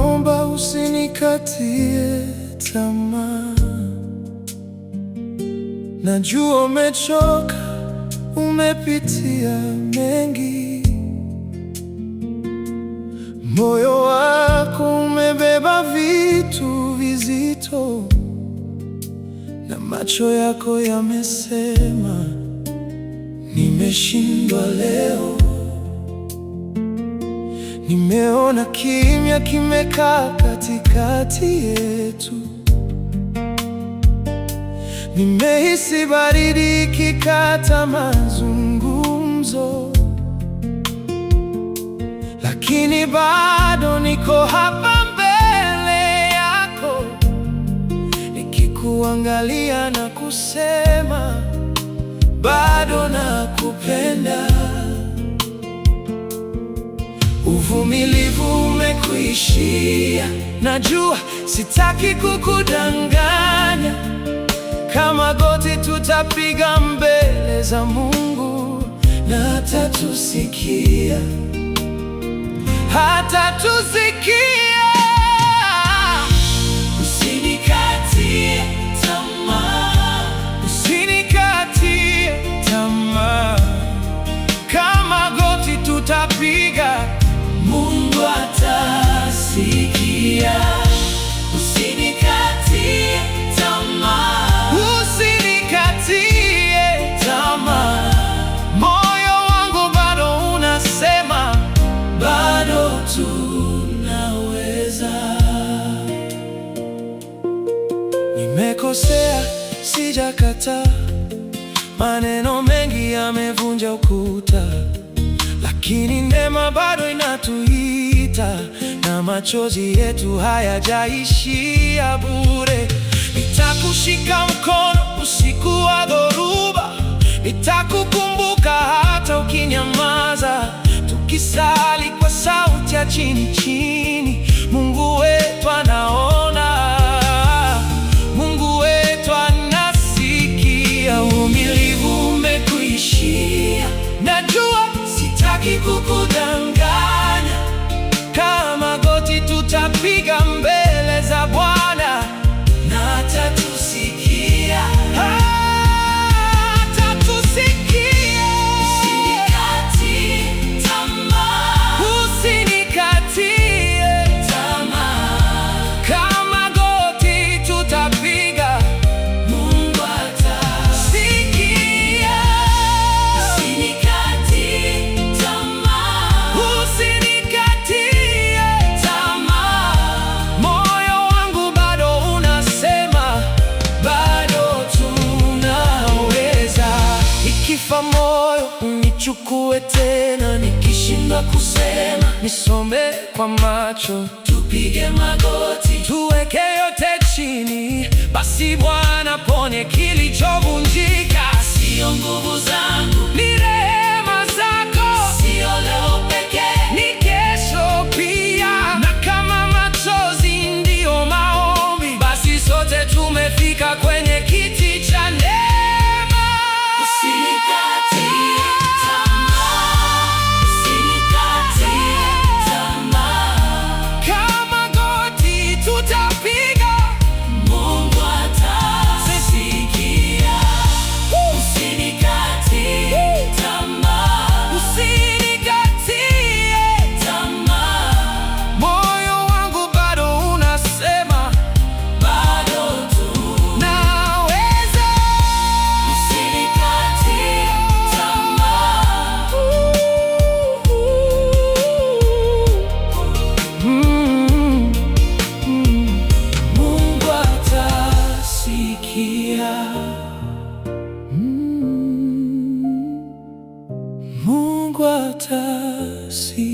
naomba usinikatie tamaa. Najua umechoka, umepitia mengi. Moyo wako umebeba vitu vizito, na macho yako yamesema nimeshindwa leo. Nimeona kimya kimekaa katikati yetu. Nimehisi baridi ikikata mazungumzo, lakini bado niko hapa mbele yako, nikikuangalia na kusema bado nakupenda. Uvumilivu umekuishia, najua sitaki kukudanganya. Kama goti tutapiga mbele za Mungu, na hatatusikia, hatatusikia. Usinikatie tamaa, usinikatie tamaa. Kama goti tutapiga, Mungu atasikia. Usinikatie tamaa, usinikatie tamaa. Moyo wangu bado unasema bado tunaweza. Nimekosea, sijakataa. Maneno mengi yamevunja ukuta, lakini neema bado inatuita, na machozi yetu hayajaishia bure. Nitakushika mkono usiku wa dhoruba, nitakukumbuka hata ukinyamaza. Tukisali kwa sauti ya chini chini, Mungu wetu anaona, Mungu wetu anasikia. Uvumilivu umekuishia, najua sitaki kukudanganya. Kama goti tutapiga mbele za Bwana, na atatusikia, atatusikia. Usinikatie tamaa, usinikatie tamaa. Kama goti tutapiga, Mungu atasikia. Usinikatie tamaa, usinikatie tamaa. Moyo wangu bado unasema bado tunaweza. Ikifa moyo unichukue tena, nikishindwa kusema nisome kwa macho. Tupige magoti, tuweke yote chini, basi Bwana ponye kilichovunjika. Sio nguvu zangu, ni rehema zako. Sio leo pekee, ni kesho pia. Na kama machozi ndio maombi, basi sote tumefika kwenye kiti cha neema. Usinikatie tamaa, usinikatie tamaa. Kama goti tutapiga, Mungu atasikia. Usinikatie tamaa, usinikatie tamaa. Moyo wangu bado unasema bado tunaweza. Usinikatie tamaa. Mungu atasikia. Mungu atasikia.